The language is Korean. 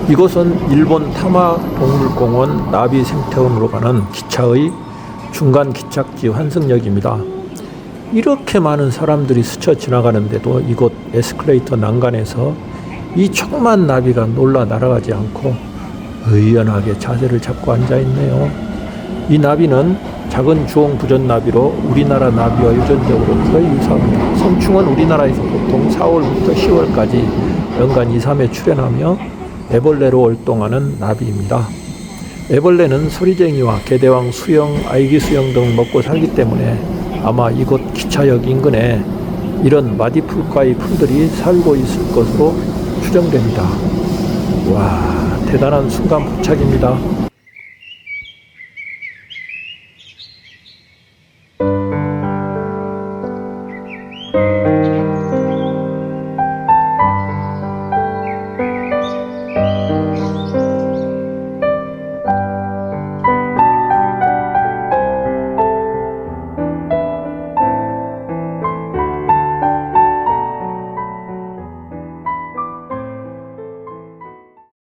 이곳은 일본 타마동물공원 나비 생태원으로 가는 기차의 중간 기착지 환승역입니다. 이렇게 많은 사람들이 스쳐 지나가는데도 이곳 에스컬레이터 난간에서 이 조그만 나비가 놀라 날아가지 않고 의연하게 자세를 잡고 앉아있네요. 이 나비는 작은 주홍부전나비로 우리나라 나비와 유전적으로 거의 유사합니다. 성충은 우리나라에서 보통 4월부터 10월까지 연간 2, 3회 출현하며 애벌레로 활동하는 나비입니다. 애벌레는 소리쟁이와 개대왕 수영, 아이기 수영 등을 먹고 살기 때문에 아마 이곳 기차역 인근에 이런 마디풀과의 풀들이 살고 있을 것으로 추정됩니다. 와, 대단한 순간 포착입니다.